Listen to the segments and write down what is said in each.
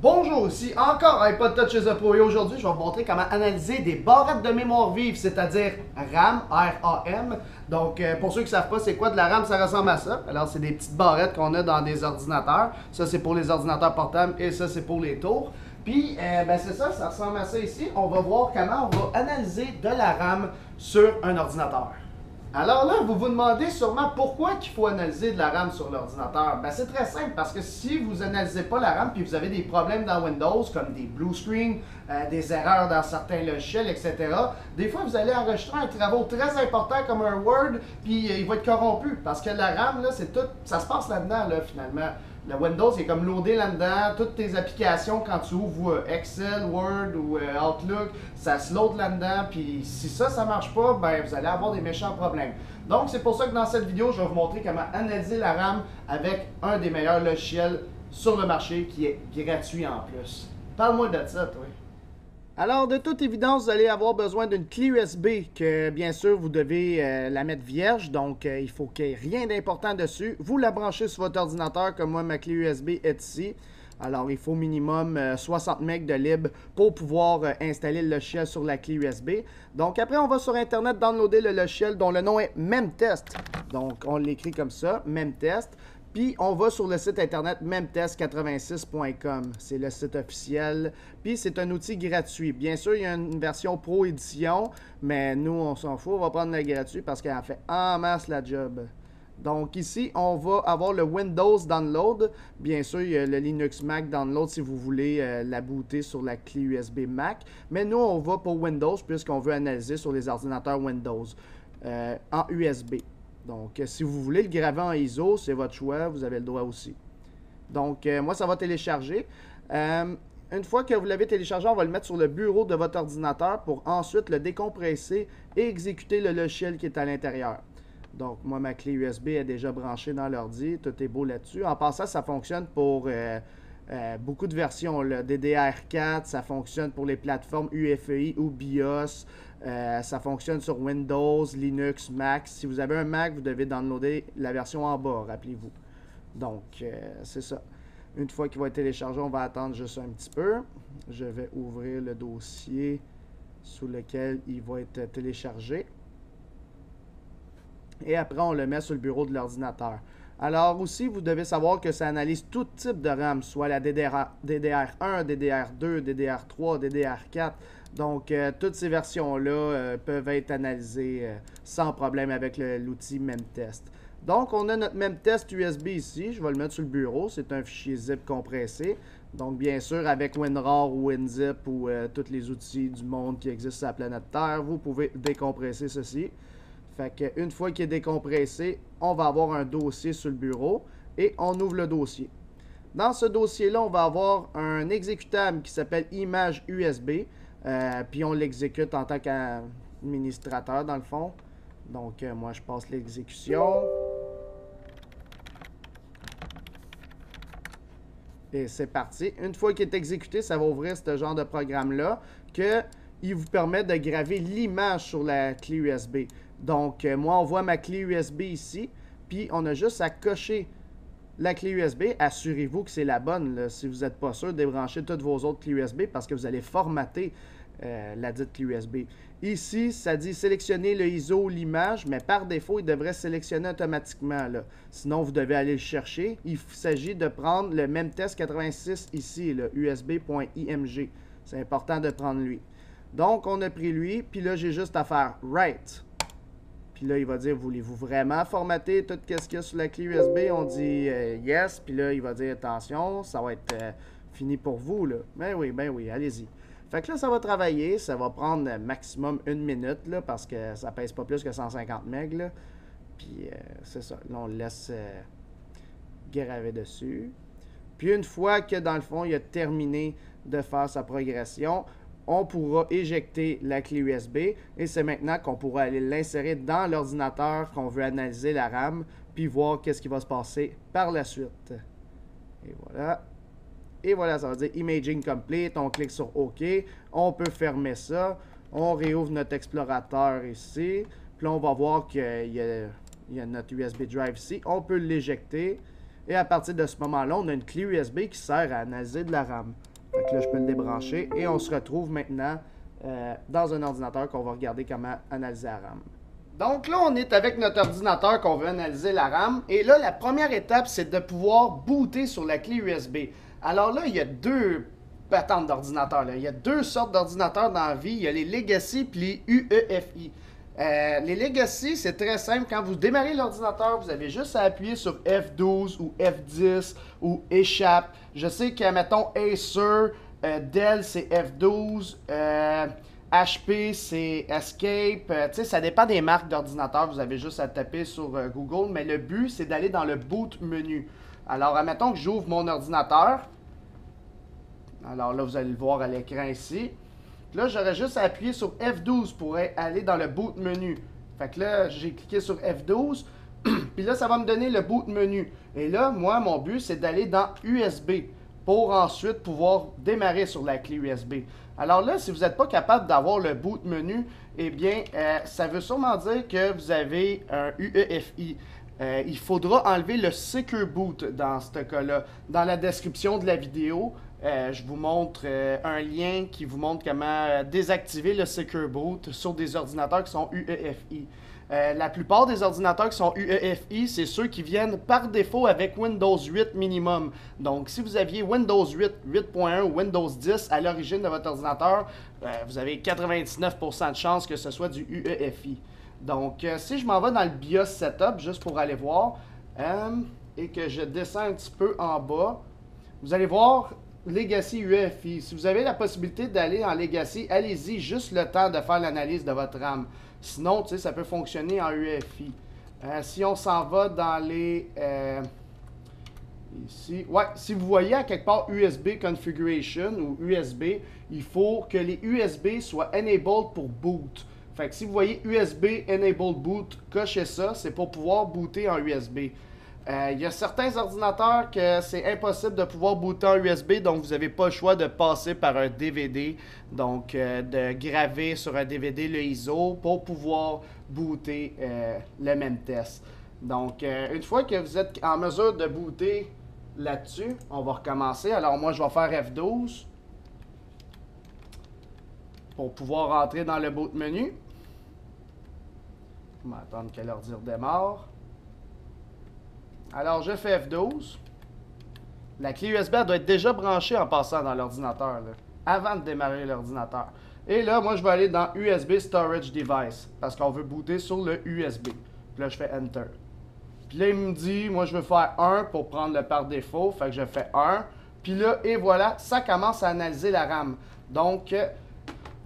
Bonjour, ici encore iPod Touch chez The Pro et aujourd'hui je vais vous montrer comment analyser des barrettes de mémoire vive, c'est-à-dire RAM, R-A-M. Donc pour ceux qui ne savent pas c'est quoi de la RAM, ça ressemble à ça. Alors c'est des petites barrettes qu'on a dans des ordinateurs. Ça c'est pour les ordinateurs portables et ça c'est pour les tours. Puis c'est ça, ça ressemble à ça ici. On va voir comment on va analyser de la RAM sur un ordinateur. Alors là, vous vous demandez sûrement pourquoi il faut analyser de la RAM sur l'ordinateur. C'est très simple, parce que si vous n'analysez pas la RAM puis vous avez des problèmes dans Windows, comme des blue screens, des erreurs dans certains logiciels, etc., des fois vous allez enregistrer un travail très important comme un Word, puis il va être corrompu, parce que la RAM, là, c'est tout, ça se passe là-dedans, là, finalement. Le Windows est comme loadé là-dedans, toutes tes applications quand tu ouvres Excel, Word ou Outlook, ça se load là-dedans, puis si ça marche pas, vous allez avoir des méchants problèmes. Donc c'est pour ça que dans cette vidéo, je vais vous montrer comment analyser la RAM avec un des meilleurs logiciels sur le marché qui est gratuit en plus. Parle-moi de ça, toi. Alors, de toute évidence, vous allez avoir besoin d'une clé USB que, bien sûr, vous devez la mettre vierge. Donc, il faut qu'il n'y ait rien d'important dessus. Vous la branchez sur votre ordinateur, comme moi, ma clé USB est ici. Alors, il faut minimum 60 MB de libre pour pouvoir installer le logiciel sur la clé USB. Donc, après, on va sur Internet downloader le logiciel dont le nom est Memtest. Donc, on l'écrit comme ça, Memtest. Puis, on va sur le site internet memtest86.com. C'est le site officiel. Puis, c'est un outil gratuit. Bien sûr, il y a une version Pro Édition, mais nous, on s'en fout. On va prendre le gratuit parce qu'elle fait en masse la job. Donc, ici, on va avoir le Windows Download. Bien sûr, il y a le Linux Mac Download si vous voulez la booter sur la clé USB Mac. Mais nous, on va pour Windows puisqu'on veut analyser sur les ordinateurs Windows en USB. Donc, si vous voulez le graver en ISO, c'est votre choix, vous avez le droit aussi. Donc, moi, ça va télécharger. Une fois que vous l'avez téléchargé, on va le mettre sur le bureau de votre ordinateur pour ensuite le décompresser et exécuter le logiciel qui est à l'intérieur. Donc, moi, ma clé USB est déjà branchée dans l'ordi, tout est beau là-dessus. En passant, ça fonctionne pour beaucoup de versions. Le DDR4, ça fonctionne pour les plateformes UEFI ou BIOS. Ça fonctionne sur Windows, Linux, Mac. Si vous avez un Mac, vous devez downloader la version en bas, rappelez-vous. Donc, c'est ça. Une fois qu'il va être téléchargé, on va attendre juste un petit peu. Je vais ouvrir le dossier sous lequel il va être téléchargé. Et après, on le met sur le bureau de l'ordinateur. Alors aussi, vous devez savoir que ça analyse tout type de RAM, soit la DDR1, DDR2, DDR3, DDR4. Donc, toutes ces versions-là peuvent être analysées sans problème avec l'outil Memtest. Donc, on a notre Memtest USB ici. Je vais le mettre sur le bureau. C'est un fichier zip compressé. Donc, bien sûr, avec WinRAR ou WinZip ou tous les outils du monde qui existent sur la planète Terre, vous pouvez décompresser ceci. Fait qu'une fois qu'il est décompressé, on va avoir un dossier sur le bureau et on ouvre le dossier. Dans ce dossier-là, on va avoir un exécutable qui s'appelle Image USB. Puis on l'exécute en tant qu'administrateur dans le fond. Donc moi je passe l'exécution. Et c'est parti. Une fois qu'il est exécuté, ça va ouvrir ce genre de programme-là qu'il vous permet de graver l'image sur la clé USB. Donc moi on voit ma clé USB ici. Puis on a juste à cocher la clé USB. Assurez-vous que c'est la bonne. Là. Si vous n'êtes pas sûr, débranchez toutes vos autres clés USB parce que vous allez formater la dite clé USB. Ici, ça dit sélectionner le ISO ou l'image, mais par défaut, il devrait sélectionner automatiquement. Là. Sinon, vous devez aller le chercher. Il s'agit de prendre le Memtest 86 ici, le USB.img. C'est important de prendre lui. Donc, on a pris lui, puis là, j'ai juste à faire Write. Puis là, il va dire, voulez-vous vraiment formater tout ce qu'il y a sur la clé USB? On dit yes. Puis là, il va dire, attention, ça va être fini pour vous. Là. Ben oui, allez-y. Fait que là, ça va travailler. Ça va prendre maximum 1 minute, là, parce que ça pèse pas plus que 150 MB. Là. Puis c'est ça. Là, on le laisse graver dessus. Puis une fois que, dans le fond, il a terminé de faire sa progression, on pourra éjecter la clé USB et c'est maintenant qu'on pourra aller l'insérer dans l'ordinateur qu'on veut analyser la RAM puis voir qu'est-ce qui va se passer par la suite. Et voilà. Et voilà, ça va dire Imaging Complete. On clique sur OK. On peut fermer ça. On réouvre notre explorateur ici. Puis là, on va voir qu'il y a notre USB drive ici. On peut l'éjecter. Et à partir de ce moment-là, on a une clé USB qui sert à analyser de la RAM. Fait que là, je peux le débrancher et on se retrouve maintenant dans un ordinateur qu'on va regarder comment analyser la RAM. Donc là, on est avec notre ordinateur qu'on veut analyser la RAM. Et là, la première étape, c'est de pouvoir booter sur la clé USB. Alors là, il y a deux patentes d'ordinateurs. Il y a deux sortes d'ordinateurs dans la vie. Il y a les Legacy et les UEFI. Les Legacy, c'est très simple. Quand vous démarrez l'ordinateur, vous avez juste à appuyer sur F12 ou F10 ou Échappe. Je sais que, mettons, Acer, Dell, c'est F12. HP, c'est Escape. Tu sais, ça dépend des marques d'ordinateurs. Vous avez juste à taper sur Google. Mais le but, c'est d'aller dans le boot menu. Alors, admettons que j'ouvre mon ordinateur. Alors là, vous allez le voir à l'écran ici. Là, j'aurais juste à appuyer sur F12 pour aller dans le boot menu. Fait que là, j'ai cliqué sur F12. Puis là, ça va me donner le boot menu. Et là, moi, mon but, c'est d'aller dans USB pour ensuite pouvoir démarrer sur la clé USB. Alors là, si vous n'êtes pas capable d'avoir le boot menu, eh bien, ça veut sûrement dire que vous avez un UEFI. Il faudra enlever le Secure Boot dans ce cas-là. Dans la description de la vidéo, je vous montre un lien qui vous montre comment désactiver le Secure Boot sur des ordinateurs qui sont UEFI. La plupart des ordinateurs qui sont UEFI, c'est ceux qui viennent par défaut avec Windows 8 minimum. Donc, si vous aviez Windows 8, 8.1 ou Windows 10 à l'origine de votre ordinateur, vous avez 99% de chances que ce soit du UEFI. Donc, si je m'en vais dans le BIOS Setup, juste pour aller voir, et que je descends un petit peu en bas, vous allez voir Legacy UEFI. Si vous avez la possibilité d'aller en Legacy, allez-y juste le temps de faire l'analyse de votre RAM. Sinon, tu sais, ça peut fonctionner en UEFI. Si on s'en va dans les... ici, ouais, si vous voyez à quelque part USB Configuration ou USB, il faut que les USB soient enabled pour boot. Fait que si vous voyez USB Enable Boot, cochez ça, c'est pour pouvoir booter en USB. Il y a certains ordinateurs que c'est impossible de pouvoir booter en USB, donc vous n'avez pas le choix de passer par un DVD, donc de graver sur un DVD le ISO pour pouvoir booter le même test. Donc, une fois que vous êtes en mesure de booter là-dessus, on va recommencer. Alors moi, je vais faire F12 pour pouvoir entrer dans le boot menu. On va attendre que l'ordi redémarre. Alors, je fais F12. La clé USB elle doit être déjà branchée en passant dans l'ordinateur, avant de démarrer l'ordinateur. Et là, moi, je vais aller dans USB Storage Device, parce qu'on veut booter sur le USB. Puis là, je fais Enter. Puis là, il me dit, moi, je veux faire 1 pour prendre le par défaut. Fait que je fais 1. Puis là, et voilà, ça commence à analyser la RAM. Donc,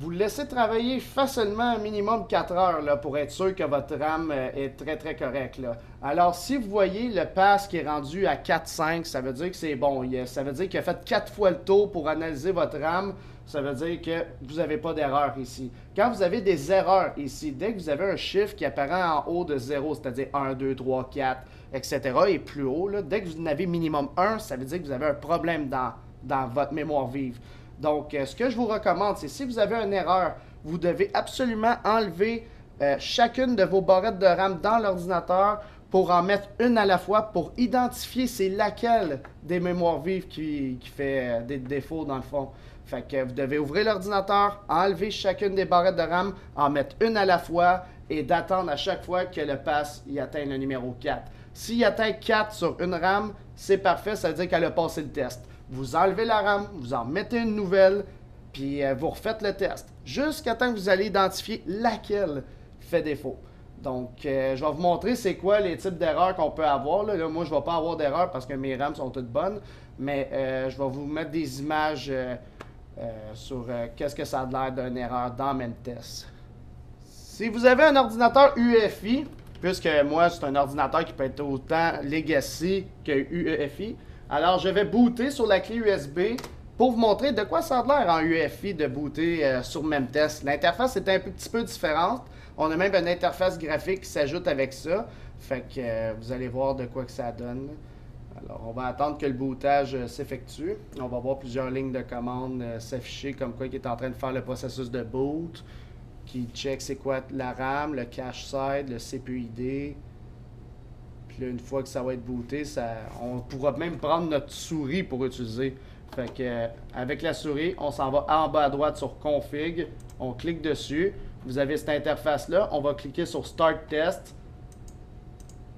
vous le laissez travailler facilement un minimum 4 heures là, pour être sûr que votre RAM est très très correct. Là. Alors, si vous voyez le pass qui est rendu à 4.5, ça veut dire que c'est bon. Ça veut dire qu'il a fait 4 fois le tour pour analyser votre RAM. Ça veut dire que vous n'avez pas d'erreur ici. Quand vous avez des erreurs ici, dès que vous avez un chiffre qui apparaît en haut de 0, c'est-à-dire 1, 2, 3, 4, etc., et plus haut, là, dès que vous en avez minimum 1, ça veut dire que vous avez un problème dans votre mémoire vive. Donc, ce que je vous recommande, c'est si vous avez une erreur, vous devez absolument enlever chacune de vos barrettes de RAM dans l'ordinateur pour en mettre une à la fois pour identifier c'est laquelle des mémoires vives qui fait des défauts dans le fond. Fait que vous devez ouvrir l'ordinateur, enlever chacune des barrettes de RAM, en mettre une à la fois et d'attendre à chaque fois que le pass y atteint le numéro 4. S'il atteint 4 sur une RAM, c'est parfait, ça veut dire qu'elle a passé le test. Vous enlevez la RAM, vous en mettez une nouvelle, puis vous refaites le test. Jusqu'à temps que vous allez identifier laquelle fait défaut. Donc, je vais vous montrer c'est quoi les types d'erreurs qu'on peut avoir. Là, moi, je ne vais pas avoir d'erreurs parce que mes RAM sont toutes bonnes, mais je vais vous mettre des images sur qu'est-ce que ça a l'air d'une erreur dans Memtest. Si vous avez un ordinateur UEFI, puisque moi, c'est un ordinateur qui peut être autant Legacy que UEFI, alors, je vais booter sur la clé USB pour vous montrer de quoi ça a l'air en UEFI de booter sur Memtest. L'interface est un petit peu différente. On a même une interface graphique qui s'ajoute avec ça. Fait que vous allez voir de quoi que ça donne. Alors, on va attendre que le bootage s'effectue. On va voir plusieurs lignes de commande s'afficher comme quoi il est en train de faire le processus de boot, qui check c'est quoi la RAM, le cache side, le CPUID. Puis là, une fois que ça va être booté, on pourra même prendre notre souris pour utiliser. Fait que avec la souris, on s'en va en bas à droite sur Config, on clique dessus. Vous avez cette interface-là, on va cliquer sur Start Test.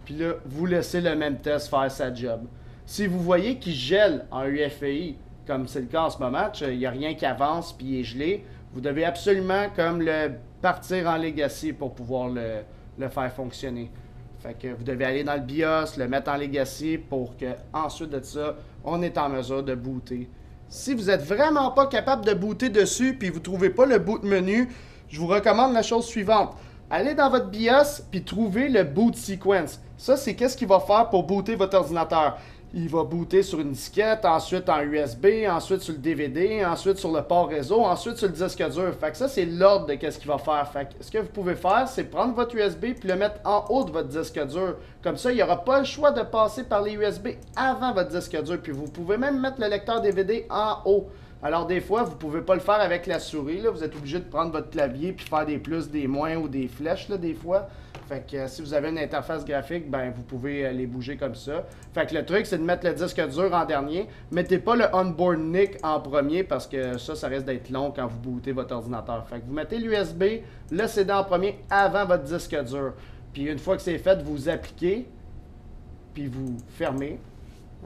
Puis là, vous laissez le même test faire sa job. Si vous voyez qu'il gèle en UEFI, comme c'est le cas en ce moment, il n'y a rien qui avance puis il est gelé, vous devez absolument comme le partir en Legacy pour pouvoir le faire fonctionner. Fait que vous devez aller dans le BIOS, le mettre en Legacy pour que ensuite de ça, on est en mesure de booter. Si vous n'êtes vraiment pas capable de booter dessus puis vous ne trouvez pas le boot menu, je vous recommande la chose suivante. Allez dans votre BIOS puis trouvez le boot sequence. Ça, c'est qu'est-ce qu'il va faire pour booter votre ordinateur. Il va booter sur une disquette, ensuite en USB, ensuite sur le DVD, ensuite sur le port réseau, ensuite sur le disque dur. Fait que ça, c'est l'ordre de qu'est-ce qu'il va faire. Fait que ce que vous pouvez faire, c'est prendre votre USB puis le mettre en haut de votre disque dur. Comme ça, il n'y aura pas le choix de passer par les USB avant votre disque dur. Puis vous pouvez même mettre le lecteur DVD en haut. Alors des fois, vous ne pouvez pas le faire avec la souris. Là. Vous êtes obligé de prendre votre clavier puis faire des plus, des moins ou des flèches là, des fois. Fait que si vous avez une interface graphique, ben vous pouvez les bouger comme ça. Fait que le truc, c'est de mettre le disque dur en dernier. Mettez pas le onboard NIC en premier parce que ça risque d'être long quand vous bootez votre ordinateur. Fait que vous mettez l'USB, le CD en premier avant votre disque dur. Puis une fois que c'est fait, vous appliquez, puis vous fermez.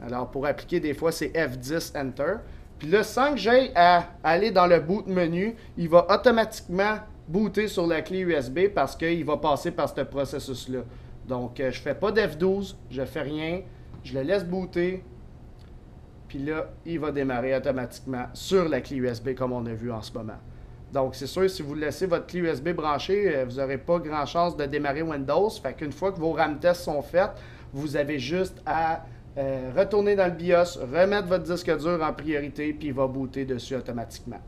Alors pour appliquer, des fois, c'est F10 Enter. Puis là, sans que j'aille à aller dans le boot menu, il va automatiquement booter sur la clé USB parce qu'il va passer par ce processus-là. Donc, je ne fais pas d'F12, je ne fais rien, je le laisse booter, puis là, il va démarrer automatiquement sur la clé USB comme on a vu en ce moment. Donc, c'est sûr, si vous laissez votre clé USB branchée, vous n'aurez pas grand chance de démarrer Windows. Fait qu'une fois que vos RAM tests sont faits, vous avez juste à retourner dans le BIOS, remettre votre disque dur en priorité, puis il va booter dessus automatiquement.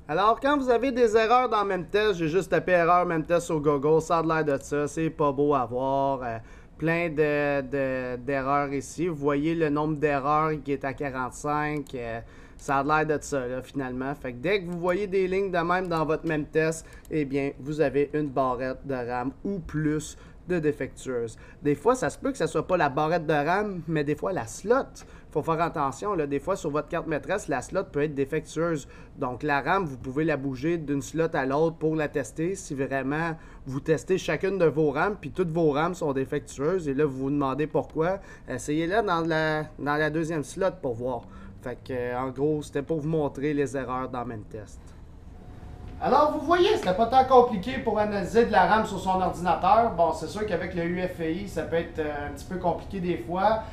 Alors, quand vous avez des erreurs dans Memtest, j'ai juste tapé erreur Memtest sur Google, ça a l'air de ça, c'est pas beau à voir. Plein d'erreurs ici. Vous voyez le nombre d'erreurs qui est à 45. Ça a l'air de ça, là, finalement. Fait que dès que vous voyez des lignes de même dans votre Memtest, eh bien, vous avez une barrette de RAM ou plus de défectueuse. Des fois, ça se peut que ce ne soit pas la barrette de RAM, mais des fois, la slot. Il faut faire attention, là. Des fois, sur votre carte maîtresse, la slot peut être défectueuse. Donc, la RAM, vous pouvez la bouger d'une slot à l'autre pour la tester. Si vraiment vous testez chacune de vos RAM, puis toutes vos RAM sont défectueuses, et là, vous vous demandez pourquoi, essayez-la dans la deuxième slot pour voir. Fait que, en gros, c'était pour vous montrer les erreurs dans Memtest. Alors, vous voyez, c'était pas tant compliqué pour analyser de la RAM sur son ordinateur. Bon, c'est sûr qu'avec le UEFI, ça peut être un petit peu compliqué des fois.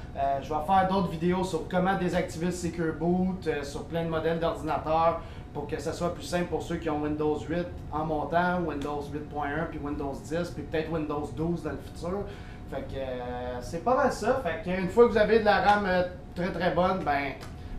Je vais faire d'autres vidéos sur comment désactiver le Secure Boot sur plein de modèles d'ordinateurs pour que ça soit plus simple pour ceux qui ont Windows 8 en montant, Windows 8.1 puis Windows 10 puis peut-être Windows 12 dans le futur. Fait que c'est pas mal ça. Fait qu'une fois que vous avez de la RAM très très bonne, ben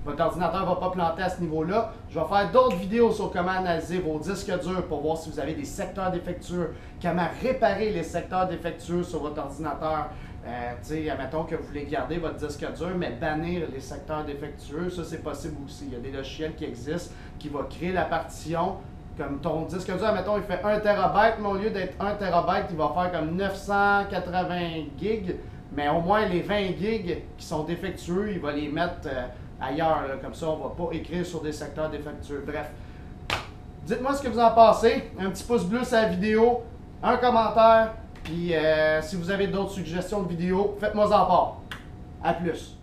votre ordinateur ne va pas planter à ce niveau-là. Je vais faire d'autres vidéos sur comment analyser vos disques durs pour voir si vous avez des secteurs défectueux, comment réparer les secteurs défectueux sur votre ordinateur. Admettons que vous voulez garder votre disque dur, mais bannir les secteurs défectueux, ça c'est possible aussi. Il y a des logiciels qui existent qui vont créer la partition. Comme ton disque dur, admettons, il fait 1 TB, mais au lieu d'être 1 TB, il va faire comme 980 gigs. Mais au moins les 20 gigs qui sont défectueux, il va les mettre ailleurs, là, comme ça on ne va pas écrire sur des secteurs défectueux. Bref, dites-moi ce que vous en pensez, un petit pouce bleu sur la vidéo, un commentaire, puis si vous avez d'autres suggestions de vidéos, faites-moi en part. À plus!